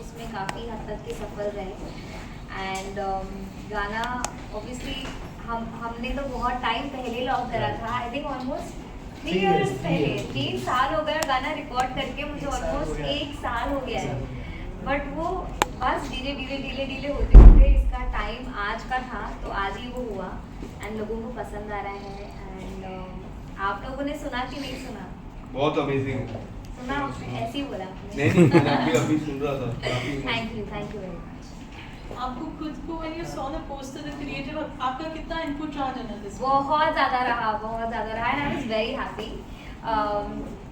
उसमें काफ़ी हद तक के सफल रहे। एंड गाना ऑब्वियसली हमने तो बहुत टाइम पहले लॉन्च करा था, आई थिंक ऑलमोस्ट 3 इयर्स पहले, 3 साल हो गए गाना रिकॉर्ड करके, मुझे ऑलमोस्ट 1 साल हो गया है। बट वो बस धीरे होते होते इसका टाइम आज का था, तो आज ही वो हुआ एंड लोगों को पसंद आ रहा है। एंड आप लोगों ने सुना कि नहीं सुना? बहुत अमेजिंग। सुना? ऐसे ही बोला आपने? नहीं मैं अभी सुन रहा था। Thank you very much. आपको खुद को when you saw the poster, the creative, आपका कितना इनपुट रहा जर्नलिस्ट? बहुत ज़्यादा रहा and I was very happy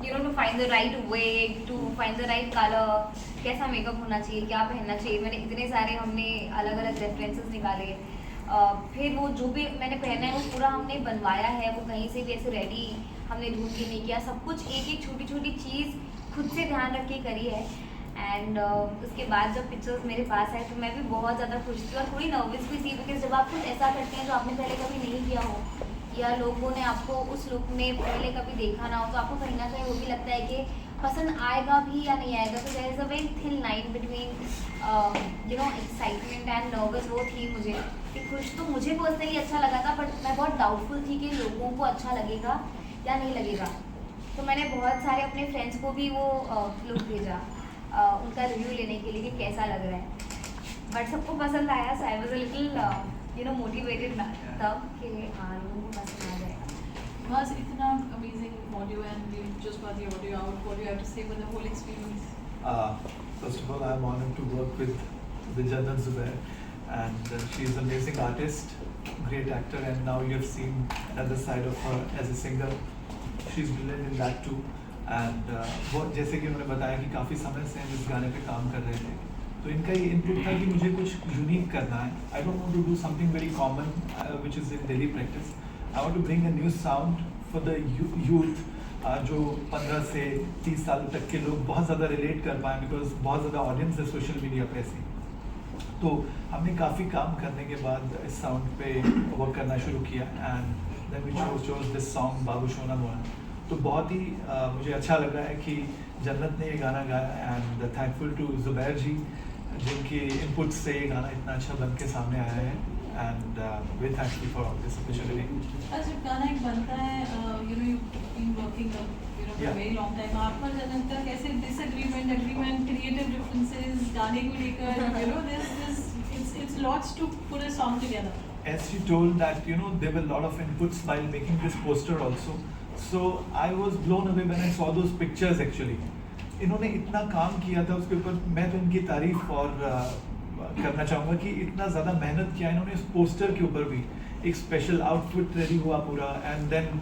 you know to find the right way, to find the right colour, कैसा मेकअप होना चाहिए, क्या पहनना चाहिए। मैंने इतने सारे हमने अलग अलग रेफरेंसेस निकाले। फिर वो जो भी मैंने पहना है वो पूरा हमने बनवाया है, वो कहीं से भी ऐसे रेडी हमने ढूंढ के नहीं किया, सब कुछ एक एक छोटी छोटी चीज़ खुद से ध्यान रख के करी है। एंड उसके बाद जब पिक्चर्स मेरे पास आए तो मैं भी बहुत ज़्यादा खुश थी और थोड़ी नर्वस भी थी, बिकॉज जब आप कुछ ऐसा करते हैं जो आपने पहले कभी नहीं किया हो या लोगों ने आपको उस लुक में पहले कभी देखा ना हो, तो आपको कहीं ना कहीं वो भी लगता है कि पसंद आएगा भी या नहीं आएगा। तो there is a very thin line between you know excitement and nervous. वो थी मुझे कि खुश तो मुझे पर्सनली अच्छा लगा था, बट मैं बहुत डाउटफुल थी कि लोगों को अच्छा लगेगा या नहीं लगेगा। तो मैंने बहुत सारे अपने फ्रेंड्स को भी वो लुक भेजा उनका रिव्यू लेने के लिए कि कैसा लग रहा है, बट सबको पसंद आया। So I was a little you know motivated तब कि हाँ लोगों को पसंद आ जाएगा। बस इतना amazing audio and you just got the audio out. What do you have to say for the whole experience? First of all, I'm honored to work with Jannat Zubair, and she is an amazing artist, great actor, and now you have seen another side of her as a singer. She's brilliant in that too. And वो जैसे कि उन्होंने बताया कि काफ़ी समय से हम इस गाने पे काम कर रहे थे, तो इनका ये इनपुट था कि मुझे कुछ यूनिक करना है। I don't want to do something very common which is in daily practice. I want to bring a new sound for the youth, जो 15 से 30 साल तक के लोग बहुत ज़्यादा रिलेट कर पाएँ, बिकॉज बहुत ज़्यादा ऑडियंस है सोशल मीडिया पे ऐसी। तो हमने काफ़ी काम करने के बाद इस साउंड पे वर्क करना शुरू किया, and then we chose this song Babu Sona Mona. तो बहुत ही मुझे अच्छा लग रहा है कि जन्नत ने ये गाना गाया, एंड थैंकफुल टू जुबैर जी जिनके इनपुट से ये गाना इतना अच्छा बन के सामने आया है, and very thankful for all this opportunity. जब गाना एक बनता है, you know you've been working for a very long time, आप पर जन्नत का कैसे disagreement, agreement, creative differences गाने को लेकर, you know it's lots to put a song together. As she told that there were a lot of inputs while making this poster also. So I was blown away when I saw those pictures actually. इन्होंने इतना काम किया था उसके ऊपर, मैं तो इनकी तारीफ और करना चाहूँगा कि इतना ज़्यादा मेहनत किया इन्होंने इस पोस्टर के ऊपर भी। एक स्पेशल आउटफिट रेडी हुआ पूरा, एंड देन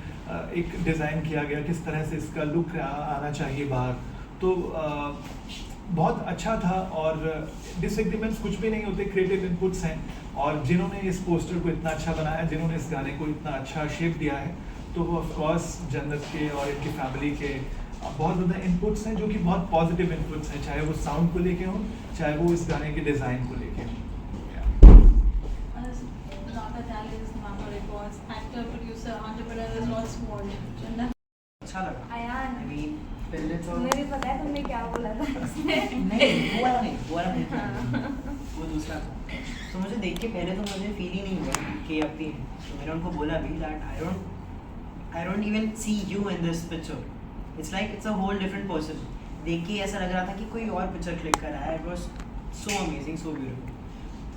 एक डिज़ाइन किया गया किस तरह से इसका लुक आना चाहिए बाहर। तो बहुत अच्छा था, और डिसएग्रीमेंट्स कुछ भी नहीं होते, क्रिएटिव इनपुट्स हैं। और जिन्होंने इस पोस्टर को इतना अच्छा बनाया, जिन्होंने इस गाने को इतना अच्छा शेप दिया है, तो वो ऑफकोर्स जन्नत के और इनकी फैमिली के बहुत ज़्यादा इनपुट्स हैं, जो कि बहुत पॉजिटिव इनपुट्स हैं, चाहे वो साउंड को लेके हों, चाहे वो इस गाने के डिज़ाइन को लेके हों। Naka Talents, Naka Records, actor, producer, entrepreneur, there's lots more. जन्नत अच्छा लगा। अयान, I mean, पहले तो तुम्हें भी पता है तुमने क्या बोला था इसमें? नहीं, वो वाला नहीं, वो दूसरा था। तो मुझे देख के पहले तो मुझे फील ही नहीं हुआ कि अब भी, तो मैंने उनको बोला भी that I don't even see you in this picture. It's like it's a whole different person. देख के ऐसा लग रहा था कि कोई और पिक्चर क्लिक कर रहा है। It was so amazing, so beautiful.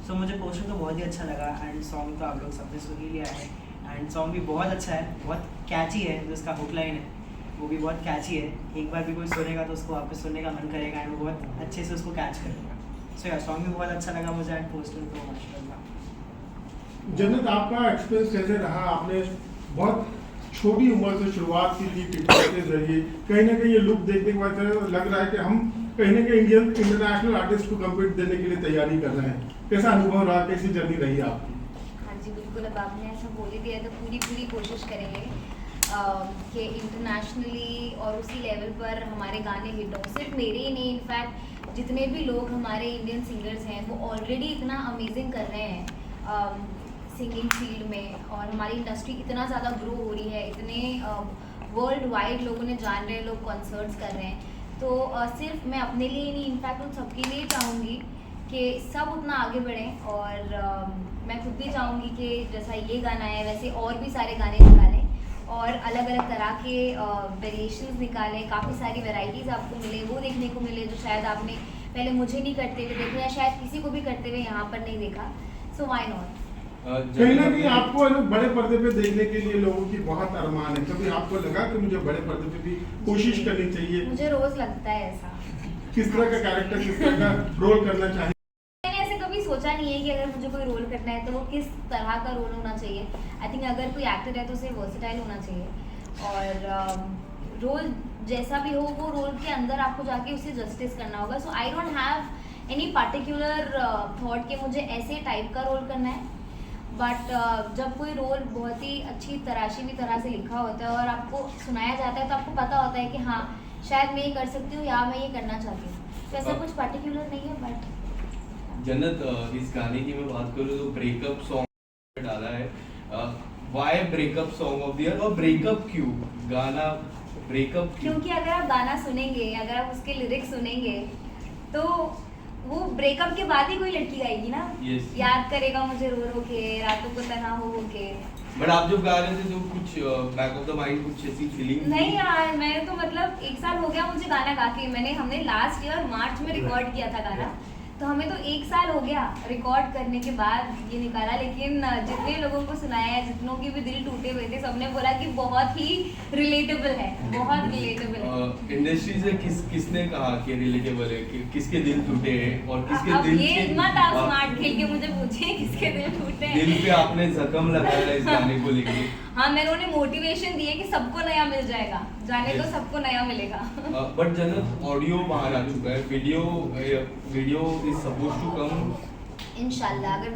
So मुझे पोस्टर तो बहुत ही अच्छा लगा, एंड सॉन्ग तो आप लोग सबने सुन ही लिया है, एंड सॉन्ग भी बहुत अच्छा है, बहुत कैची है। जो इसका हुक लाइन है वो भी बहुत कैची है, एक बार भी कोई सुनेगा तो उसको वापस सुनने का मन करेगा, एंड वो बहुत अच्छे से उसको कैच करेगा। सो यार सॉन्ग भी बहुत अच्छा लगा मुझे, एंड पोस्टर तो माशाल्लाह। जन्नत, आपका एक्सपीरियंस कैसे रहा? आपने बहुत छोटी उम्र से शुरुआत की थी पिक्चर के जरिए, कहीं ना कहीं ये लुक देखने के बाद लग रहा है कि हम कहीं ना कहीं इंटरनेशनल आर्टिस्ट को कम्पीट देने के लिए तैयारी कर रहे हैं। कैसा अनुभव रहा, कैसी जर्नी रही आपकी? हाँ जी बिल्कुल, अब आपने ऐसा बोल ही दिया तो पूरी कोशिश करेंगे कि इंटरनेशनली और उसी लेवल पर हमारे गाने हिट हों। सिर्फ मेरे ही नहीं, इनफैक्ट जितने भी लोग हमारे इंडियन सिंगर्स हैं वो ऑलरेडी इतना अमेजिंग कर रहे हैं सिंगिंग फील्ड में, और हमारी इंडस्ट्री इतना ज़्यादा ग्रो हो रही है, इतने वर्ल्ड वाइड लोगों ने जान रहे हैं, लोग कॉन्सर्ट्स कर रहे हैं। तो सिर्फ मैं अपने लिए ही नहीं, इनफैक्ट उन सबके लिए चाहूँगी कि सब उतना आगे बढ़ें। और मैं खुद भी चाहूँगी कि जैसा ये गाना है वैसे और भी सारे गाने निकालें और अलग अलग तरह के वेरिएशंस निकालें, काफ़ी सारी वैरायटीज़ आपको मिले, वो देखने को मिले जो शायद आपने पहले मुझे नहीं करते हुए देखा या शायद किसी को भी करते हुए यहाँ पर नहीं देखा। So why not. कहीं ना कहीं आपको है ना बड़े पर्दे पे देखने के लिए लोगों की बहुत अरमान है, कभी आपको लगा कि मुझे बड़े पर्दे पे भी कोशिश करनी चाहिए? मुझे रोज़ लगता है ऐसा। किस तरह का कैरेक्टर, किस तरह का रोल करना चाहिए? मैंने ऐसे कभी सोचा नहीं है कि अगर मुझे कोई रोल करना है तो वो किस तरह का रोल होना चाहिए। आई थिंक अगर कोई एक्टर है तो उसे वर्सेटाइल होना चाहिए और रोल जैसा भी हो वो रोल के अंदर आपको जाके उसे जस्टिस करना होगा। So I don't have any particular thought कि मुझे ऐसे टाइप का रोल करना है, बट जब कोई रोल बहुत ही अच्छी तराशी हुई तरह से लिखा होता है और आपको सुनाया जाता है तो आपको पता होता है कि हाँ शायद मैं ये कर सकती हूँ या मैं ये करना चाहती हूँ। तो ऐसा कुछ पर्टिकुलर नहीं है। बट जन्नत, इस गाने की मैं बात करूँ तो ब्रेकअप सॉन्ग डाला है, why breakup song of the year, और ब्रेकअप क्यों गाना, ब्रेकअप क्यों? क्योंकि अगर आप गाना सुनेंगे, अगर आप उसके लिरिक्स सुनेंगे तो वो ब्रेकअप के बाद ही कोई लड़की गाएगी ना। Yes. याद करेगा मुझे रो रो के, रातों को तन्हा हो के। बट आप जब गा रहे थे तो कुछ बैक ऑफ द माइंड कुछ ऐसी फीलिंग? नहीं यार, मैंने तो मतलब 1 साल हो गया मुझे गाना गा के। हमने लास्ट ईयर मार्च में रिकॉर्ड किया था गाना, तो हमें तो 1 साल हो गया रिकॉर्ड करने के बाद ये निकाला। लेकिन जितने लोगों को सुनाया है, जितनों के भी दिल टूटे हुए थे, सबने बोला कि बहुत ही रिलेटेबल है, बहुत रिलेटेबल है। इंडस्ट्री से किसने कहा कि रिलेटेबल है, कि किसके दिल टूटे हैं और किसके अब दिल ये के मत आप स्मार्ट खेल के मुझे पूछिए किसके दिल टूटे हैं। दिल पे आपने जख्म लगाया इस गाने को लेके? हाँ, मैंने उन्हें मोटिवेशन दी है कि सबको नया मिल जाएगा, जाने तो Yes. सबको नया मिलेगा। बट जन्नत ऑडियो बाहर आ चुका है, video is suppose to come इंशाल्लाह अगर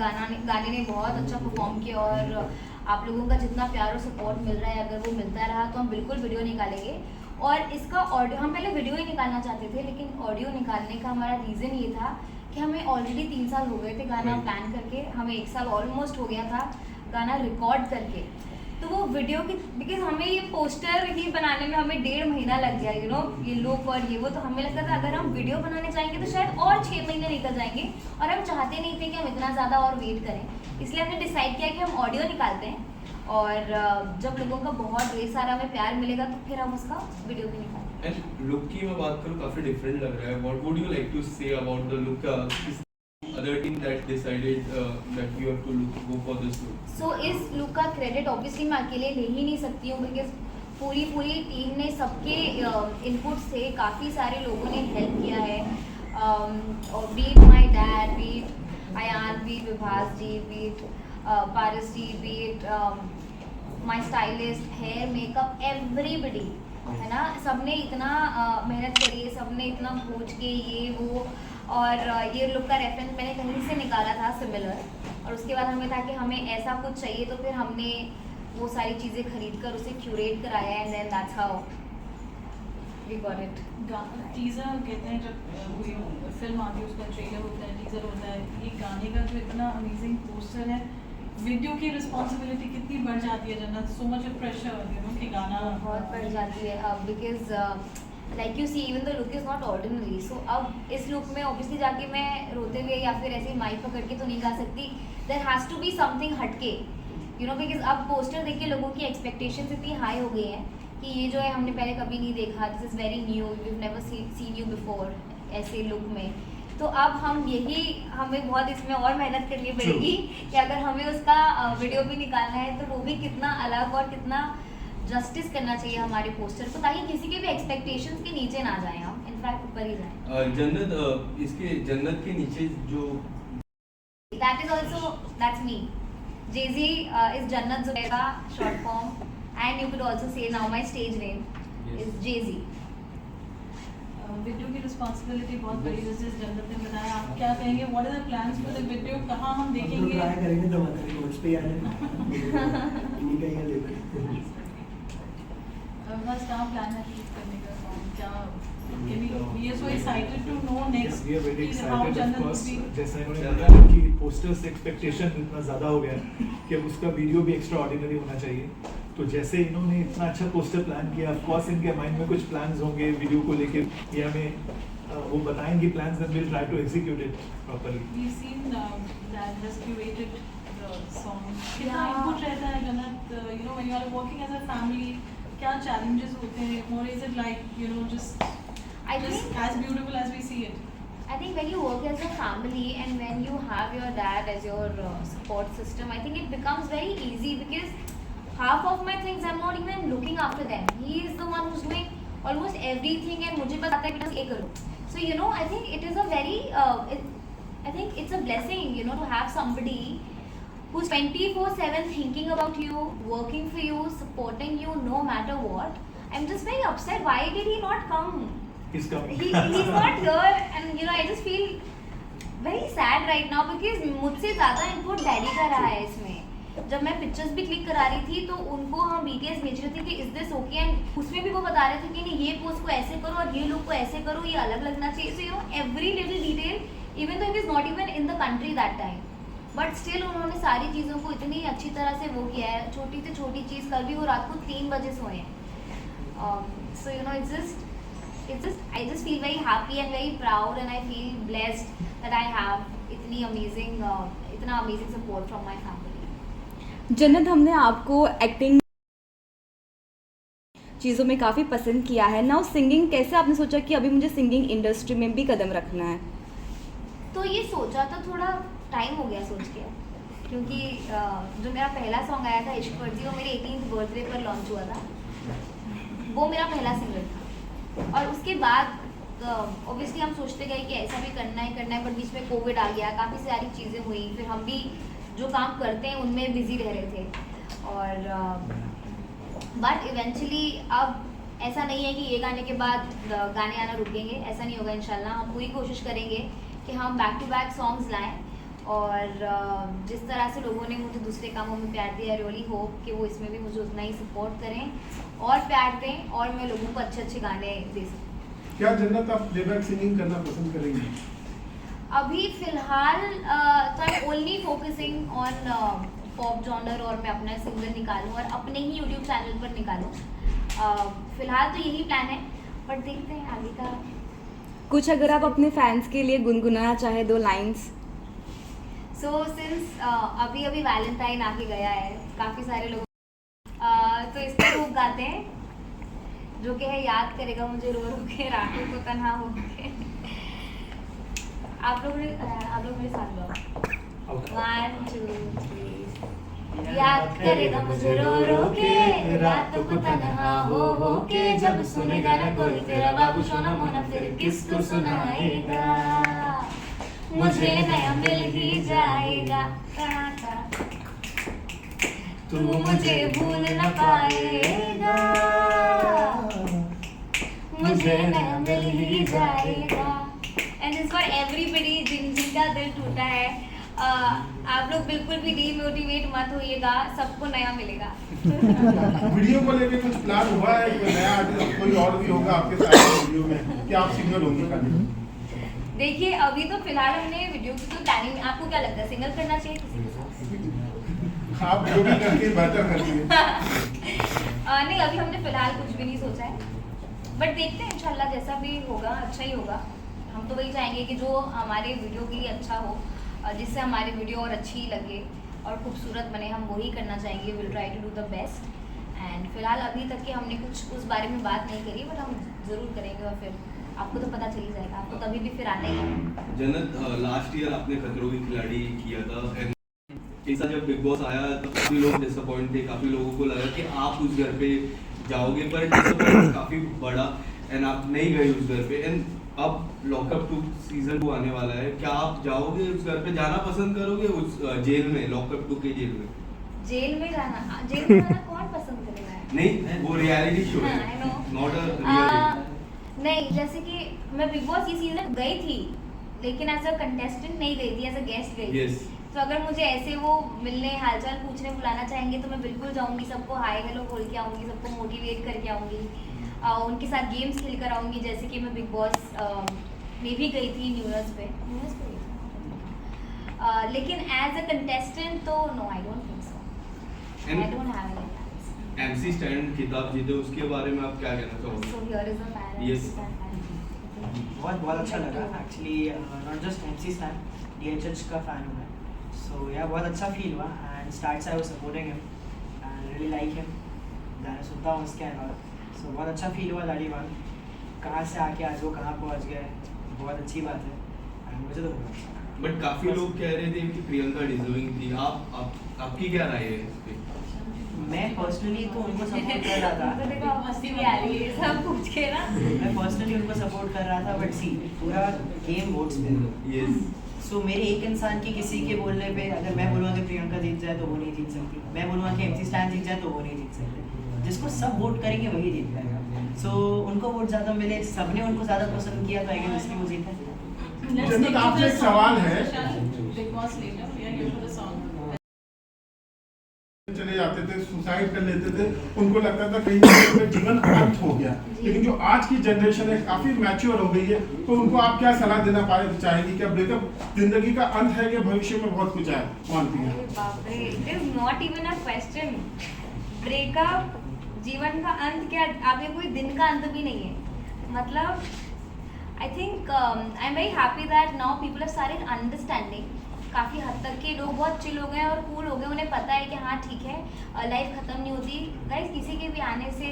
गाने ने बहुत अच्छा परफॉर्म किया और आप लोगों का जितना प्यार और सपोर्ट मिल रहा है, अगर वो मिलता रहा तो हम बिल्कुल वीडियो निकालेंगे। और इसका ऑडियो, हम पहले वीडियो ही निकालना चाहते थे, लेकिन ऑडियो निकालने का हमारा रीज़न ये था कि हमें ऑलरेडी 3 साल हो गए थे गाना प्लान करके, हमें 1 साल ऑलमोस्ट हो गया था गाना रिकॉर्ड करके। तो वो वीडियो की, बिकॉज हमें ये पोस्टर ही बनाने में हमें 1.5 महीना लग गया, यू नो, ये लुक और ये वो। तो हमें लगता था अगर हम वीडियो बनाने जाएंगे तो शायद और 6 महीने निकल जाएंगे, और हम चाहते नहीं थे कि हम इतना ज़्यादा और वेट करें। इसलिए हमने डिसाइड किया कि हम ऑडियो निकालते हैं और जब लोगों का बहुत ढेर सारा हमें प्यार मिलेगा तो फिर हम उसका वीडियो भी निकालेंगे। एंड लुक की मैं बात करूँ, काफी डिफरेंट लग रहा है। What would you like to say about the look? other team that decided that you have to go for this look? सो इस लुक का क्रेडिट ऑब्वियसली मैं अकेले ले ही नहीं सकती हूँ, बिकॉज पूरी टीम ने, सबके इनपुट से काफ़ी सारे लोगों ने हेल्प किया है। और with my dad, with Ayaan, with Vibhas ji, with Paras ji, with my stylist, hair, makeup, everybody, है ना। सबने इतना मेहनत करी है, सबने इतना पूछ के ये वो। और ये लुक का रेफरेंस मैंने कहीं से निकाला था सिमिलर, और उसके बाद हमें था कि हमें ऐसा कुछ चाहिए, तो फिर हमने वो सारी चीज़ें खरीद कर उसे क्यूरेट कराया, and then that's how we got it. Teaser कहते हैं, जब कोई फिल्म आती है उसका ट्रेलर होता है, टीजर होता है, ये गाने का जो इतना अमेजिंग पोस्टर है, वीडियो की रिस्पॉन्सिबिलिटी कितनी बढ़ जाती है Jannat, so much pressure, you know, कि गाना बहुत बढ़ जाती है अब, because like you see even the look is not ordinary. So अब इस लुक में ऑब्वियसली जाके मैं रोते हुए या फिर ऐसे माइक पकड़ के तो नहीं गा सकती, there has to be something हटके, यू नो, बिकॉज अब पोस्टर देख के लोगों की एक्सपेक्टेशंस इतनी हाई हो गई हैं कि ये जो है हमने पहले कभी नहीं देखा, this is very new, we have never seen you before ऐसे लुक में। तो अब हमें बहुत इसमें और मेहनत करनी पड़ेगी कि अगर हमें उसका वीडियो भी निकालना है तो वो भी कितना अलग और कितना जस्टिस करना चाहिए हमारे पोस्टर को, ताकि किसी के भी एक्सपेक्टेशंस के नीचे ना जाएं हम, इनफैक्ट ऊपर ही जाएं। जन्नत, इसके जन्नत के नीचे जो that is also, that's me, JG is Jannat Zubaida short form, and you could also say now my stage name is JG. Video की रिस्पॉन्सिबिलिटी बहुत बड़ी है, जैसे जन्नत ने बताया। आप क्या कहेंगे, what are the plans for the video, कहाँ हम देखेंगे? ट्राई करेंगे तो हमारे कोर्स पे आ जाए, इन्हीं का ही लेवल। बस कहाँ प्लान है शूट करने का सॉन्ग, क्या we are so excited to know next We are very is how excited, of Jannat course. will be. जैसा इन्होंने बताया कि पोस्टर से एक्सपेक्टेशन इतना ज़्यादा हो गया है कि अब उसका वीडियो भी एक्स्ट्रा ऑर्डिनरी होना चाहिए। तो जैसे इन्होंने इतना अच्छा पोस्टर प्लान किया, ऑफ कोर्स इनके माइंड में कुछ प्लान्स होंगे वीडियो को लेके, ये हमें वो बताएंगे plans, and will try to execute it properly. We've seen that has curated the song. कितना Yeah. input रहता है जन्नत, you know, when you are working as a family, क्या challenges होते हैं, or is it like, you know, just I think as beautiful as we see it? I think when you work as a family and when you have your dad as your support system, I think it becomes very easy because half of my things I'm not even looking after them. He is the one who's doing almost everything and मुझे पता है कि बस ये करो. So you know, I think it is a very, I think it's a blessing, you know, to have somebody who's 24/7 thinking about you, working for you, supporting you no matter what. I'm just very upset. Why did he not come? He's coming. He's not here, and you know, I just feel very sad right now because मुझसे ज़्यादा input daddy का रहा है इसमें. जब मैं pictures भी click करा रही थी तो उनको हम BTS भेज रहे थे कि इज दिस ओके, एंड उसमें भी वो बता रहे थे कि नहीं, ये पोज को ऐसे करो और ये लुक को ऐसे करो, ये अलग लगना चाहिए. So you know, every little detail, even though he is not even in the country that time, but still उन्होंने सारी चीज़ों को इतनी अच्छी तरह से वो किया है. छोटी से छोटी चीज़, कल भी वो रात को 3 बजे सोए हैं. So you know, it's just I just feel very happy and very proud, and I feel blessed that I have इतना amazing support from my family. जन्नत, हमने आपको एक्टिंग चीज़ों में काफ़ी पसंद किया है. नाउ सिंगिंग, कैसे आपने सोचा कि अभी मुझे सिंगिंग इंडस्ट्री में भी कदम रखना है? तो ये सोचा था, थोड़ा टाइम हो गया सोच के, क्योंकि जो मेरा पहला सॉन्ग आया था इश्क फर्जी, वो मेरे 18th बर्थडे पर लॉन्च हुआ था. वो मेरा पहला सिंगल था. और उसके बाद ऑब्वियसली हम सोचते गए कि ऐसा भी करना है, बट बीच में कोविड आ गया, काफ़ी सारी चीज़ें हुई, फिर हम भी जो काम करते हैं उनमें बिजी रह रहे थे. और बट इवेंचुअली अब ऐसा नहीं है कि ये गाने के बाद गाने आना रुकेंगे, ऐसा नहीं होगा. इंशाल्लाह हम पूरी कोशिश करेंगे कि हम बैक टू बैक सॉन्ग्स लाएं. और जिस तरह से लोगों ने मुझे दूसरे कामों में प्यार दिया, रियली होप कि वो इसमें भी मुझे उतना ही सपोर्ट करें और प्यार दें, और मैं लोगों को अच्छे अच्छे गाने दे सकूँ. क्या जन्नत आप प्लेबैक सिंगिंग करना पसंद करेंगे? अभी फिलहाल तो I am only focusing on pop genre, और मैं अपना सिंगल निकालूं और अपने ही यूट्यूब चैनल पर निकालूं. फिलहाल तो यही प्लान है, बट देखते हैं आगे का. कुछ अगर आप अपने फैंस के लिए गुनगुनाना चाहे 2 लाइंस. सो सिंस अभी वैलेंटाइन आके गया है, काफ़ी सारे लोग तो इसका रूप गाते हैं, जो कि है याद करेगा मुझे रो रो के, रातों को तन्हा हो के. आप लोग मेरे साथ गाओ. 1 2 3. याद करेगा मुझे रो रो के, रातों को तन्हा हो के, जब सुनेगा ना कोई तेरा बाबू सोना मोना, फिर किसको सुनाएगा, मुझे नया मिल ही जाएगा, तू मुझे भूल न पाएगा, मुझे नया मिल ही जाएगा. एंड इस फॉर एवरीबडी जिनका दिल टूटा है. आप लोग बिल्कुल भी डीमोटिवेट मत होइएगा, सबको नया मिलेगा. वीडियो को लेके कुछ प्लान हुआ है? कोई नया आर्टिस्ट, कोई और भी होगा आपके साथ वीडियो में, क्या आप सिंगर होंगे खाली? देखिए, अभी तो फिलहाल हमने वीडियो की तो प्लानिंग, आपको क्या लगता है सिंगल करना चाहिए किसी के साथ? आप जो भी करती है बेहतर करती है. नहीं, अभी हमने फिलहाल कुछ भी नहीं सोचा है, बट देखते हैं इंशाल्लाह जैसा भी होगा अच्छा ही होगा. हम तो वही चाहेंगे कि जो हमारे वीडियो के लिए अच्छा हो, जिससे हमारी वीडियो और अच्छी लगे और खूबसूरत बने, हम वही करना चाहेंगे. Will try to do the best. And फिलहाल अभी तक कि हमने कुछ उस बारे में बात नहीं करी, बट हम ज़रूर करेंगे, और फिर आपको तो पता चल ही जाएगा, आपको तभी भी फिर आना ही है. जन्नत, लास्ट ईयर आपने खतरों की खिलाड़ी किया था, एंड इस साल जब बिग बॉस आया तो काफ़ी लोग डिसअपॉइंट थे, काफ़ी लोगों को लगा कि आप उस घर पे जाओगे, पर डिसअपॉइंट काफ़ी बड़ा, एंड आप नहीं गए उस घर पे. एंड अब लॉकअप 2 सीजन 2 आने वाला है, क्या आप जाओगे उस घर पे, जाना पसंद करोगे उस जेल में, लॉकअप 2 के जेल में? जेल में जाना कौन पसंद करेगा? नहीं, वो रियलिटी शो है, I know. Not a real. नहीं, जैसे कि मैं बिग बॉस ये सीजन गई थी, लेकिन एज अ कंटेस्टेंट नहीं गई थी, एज अ गेस्ट गई थी. Yes. तो अगर मुझे ऐसे वो मिलने, हालचाल पूछने बुलाना चाहेंगे तो मैं बिल्कुल जाऊंगी, सबको हाय हेलो बोल के आऊँगी, सबको मोटिवेट करके आऊँगी, उनके साथ गेम्स खेल कर आऊँगी, जैसे कि मैं बिग बॉस में भी गई थी न्यू ईयर्स पे गई थी. लेकिन एज अ कंटेस्टेंट तो no, I don't think so. I don't have any plans. MC stand खिताब जीते, उसके बारे में आप क्या कहना चाहोगे? So here is a fan. Yes. बहुत अच्छा लगा actually, not just MC stand, DHH का फ़ैन हूँ मैं, सो या बहुत अच्छा फील हुआ एंड स्टार्ट से I was supporting him and really like him, गाने सुनता हूँ उसके एंड ऑल, सो बहुत अच्छा फील हुआ लाडी वन, कहाँ से आके आज वो कहाँ पहुँच गए, बहुत अच्छी बात है एंड मुझे तो बहुत अच्छा लगा। बट काफी लोग कह रहे थे कि प्रियंका डिजर्विंग थी, आपकी क्या राय है इस पे? मैं पर्सनली तो उनको सपोर्ट कर रहा था, तो देखो मस्ती भी आ रही है सब पूछ के ना। मैं पर्सनली उनको सपोर्ट कर रहा था, बट सी पूरा गेम वोट्स पे, यस, सो मेरे एक इंसान की किसी के बोलने पे अगर मैं बोलूँगा कि प्रियंका जीत जाए तो वो नहीं जीत सकती, मैं बोलूँगा कि MC स्टैन जीत जाए तो वो नहीं जीत सकते, जिसको सब वोट करेंगे वही जीत पाएगा, सो उनको वोट ज़्यादा मिले, सबने उनको ज़्यादा पसंद किया तो आई गेस इसलिए वो जीता। जन्नत, आपसे एक सवाल है। Big Boss later, we are here for the song. चले जाते थे, सुसाइड कर लेते थे, उनको लगता था कहीं ना कहीं उनका जीवन अंत हो गया, लेकिन जो आज की जनरेशन है काफी मैच्योर हो गई है, तो उनको आप क्या सलाह देना चाहेंगी? क्या ब्रेकअप जिंदगी का अंत है कि भविष्य में बहुत कुछ है मानती है? अरे बाप रे, it is not even a question. Breakup जीवन का अंत क्या, आगे कोई दिन का अंत भी नहीं है। मतलब I think I am very happy that now people are started understanding. काफ़ी हद तक के लोग बहुत चिल हो गए और कूल हो गए, उन्हें पता है कि हाँ ठीक है, लाइफ ख़त्म नहीं होती। गाइस, किसी के भी आने से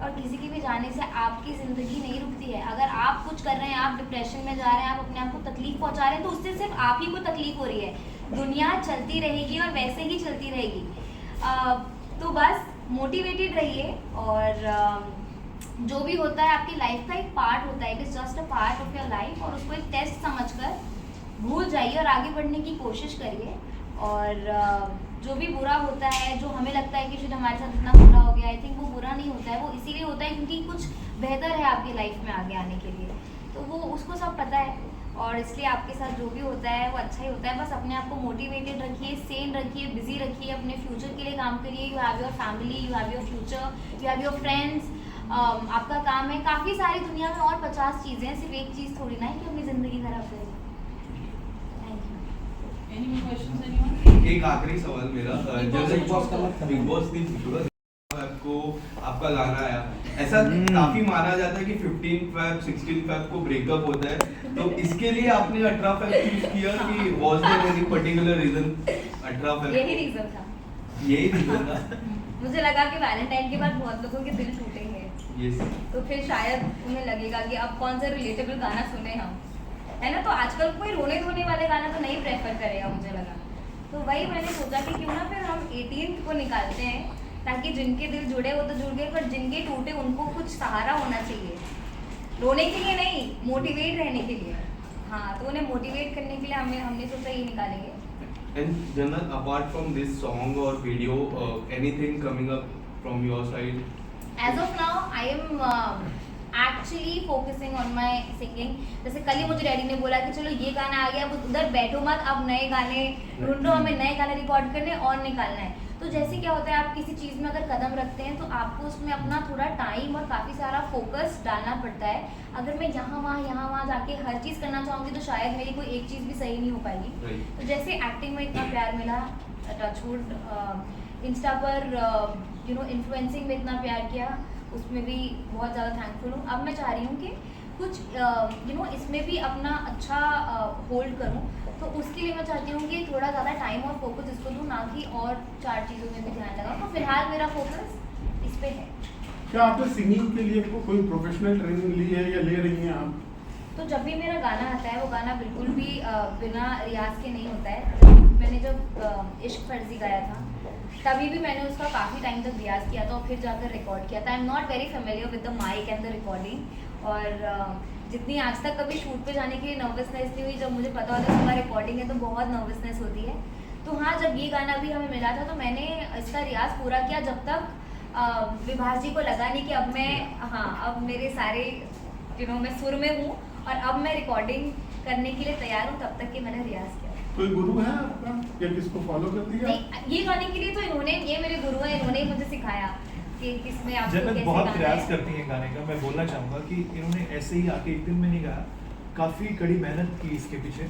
और किसी के भी जाने से आपकी ज़िंदगी नहीं रुकती है। अगर आप कुछ कर रहे हैं, आप डिप्रेशन में जा रहे हैं, आप अपने आप को तकलीफ पहुंचा रहे हैं, तो उससे सिर्फ आप ही को तकलीफ हो रही है। दुनिया चलती रहेगी और वैसे ही चलती रहेगी। तो बस मोटिवेटेड रहिए, और जो भी होता है आपकी लाइफ का एक पार्ट होता है, it is just a part of your life, और उसको एक टेस्ट समझकर भूल जाइए और आगे बढ़ने की कोशिश करिए। और जो भी बुरा होता है, जो हमें लगता है कि शायद हमारे साथ इतना बुरा हो गया, आई थिंक वो बुरा नहीं होता है, वो इसीलिए होता है क्योंकि कुछ बेहतर है आपकी लाइफ में आगे आने के लिए। तो वो उसको सब पता है, और इसलिए आपके साथ जो भी होता है वो अच्छा ही होता है। बस अपने आप को मोटिवेटेड रखिए, सेन रखिए, बिजी रखिए, अपने फ्यूचर के लिए काम करिए। You have your family, you have your future, you have your friends, आपका काम है। काफ़ी सारी दुनिया में और 50 चीज़ें हैं, सिर्फ एक चीज़ थोड़ी ना है कि अपनी ज़िंदगी खराब करें। Any more questions, anyone? एक आखिरी सवाल मेरा, जैसे बिग बॉस ने जीता, आपको आपका गाना आया, ऐसा काफी माना जाता है कि 15 फेब 16 फेब को ब्रेकअप होता है, तो इसके लिए आपने 18 फेब चूज किया कि was there any particular reason? 18 Feb यही रीज़न था। यही रीजन था। मुझे लगा कि वैलेंटाइन के बाद बहुत लोगों के दिल टूटेंगे, यस, तो फिर शायद उन्हें लगेगा कि अब कौन सा रिलेटेबल गाना सुने हम, है ना। तो आजकल कोई रोने धोने वाले गाना तो नहीं प्रेफर करेगा, मुझे लगा। तो वही मैंने सोचा कि क्यों ना फिर हम 18th को निकालते हैं, ताकि जिनके दिल जुड़े वो तो जुड़ गए, पर जिनके टूटे उनको कुछ सहारा होना चाहिए, रोने के लिए नहीं, मोटिवेट रहने के लिए। हाँ, तो उन्हें मोटिवेट करने के लिए हमने सोचा ये निकालेंगे। And general apart from this song और video, anything coming up from your side? As of now I am actually focusing on my singing. जैसे कल ही मुझे डैडी ने बोला कि चलो ये गाना आ गया, अब उधर बैठो मत, अब नए गाने ढूंढो, हमें नए गाने रिकॉर्ड करने और निकालना है। तो जैसे क्या होता है, आप किसी चीज़ में अगर कदम रखते हैं तो आपको उसमें अपना थोड़ा टाइम और काफ़ी सारा फोकस डालना पड़ता है। अगर मैं यहाँ वहाँ जाके हर चीज़ करना चाहूँगी तो शायद मेरी कोई एक चीज़ भी सही नहीं हो पाएगी। तो जैसे एक्टिंग में इतना प्यार मिला, टचवुड, इंस्टा पर इन्फ्लुएंसिंग में इतना प्यार किया, उसमें भी बहुत ज़्यादा थैंकफुल हूँ। अब मैं चाह रही हूँ कि कुछ इसमें भी अपना अच्छा होल्ड करूँ, तो उसके लिए मैं चाहती हूँ कि थोड़ा ज़्यादा टाइम और फोकस इसको दूँ, ना कि और 4 चीज़ों में भी ध्यान लगाऊँ। तो फिलहाल मेरा फोकस इस पे है। क्या आपने सिंगिंग के लिए कोई प्रोफेशनल ट्रेनिंग ली है या ले रही हैं आप? तो जब भी मेरा गाना आता है, वो गाना बिल्कुल भी बिना रियाज के नहीं होता है। मैंने जब इश्क फर्जी गाया था, तभी भी मैंने उसका काफ़ी टाइम तक रियाज किया था और फिर जाकर रिकॉर्ड किया था। I am not very familiar with the mic and the recording, और जितनी आज तक कभी शूट पे जाने के लिए नर्वसनेस नहीं हुई, जब मुझे पता होता है उसका रिकॉर्डिंग है तो बहुत नर्वसनेस होती है। तो हाँ, जब ये गाना भी हमें मिला था तो मैंने इसका रियाज पूरा किया, जब तक विभास जी को लगा नहीं कि अब मैं अब मेरे सारे मैं सुर में हूँ और अब मैं रिकॉर्डिंग करने के लिए तैयार हूँ, तब तक कि मैंने रियाज किया। कोई गुरु है आपका या किसको फॉलो करती है? नहीं, ये गाने के लिए तो ये मेरे गुरु हैं, इन्होंने ही मुझे सिखाया कि किसमें आपको जन्नत कैसे बहुत गाना प्रयास है। करती हैं गाने का। मैं बोलना चाहूँगा कि इन्होंने ऐसे ही आके एक दिन में नहीं गाया, काफ़ी कड़ी मेहनत की इसके पीछे।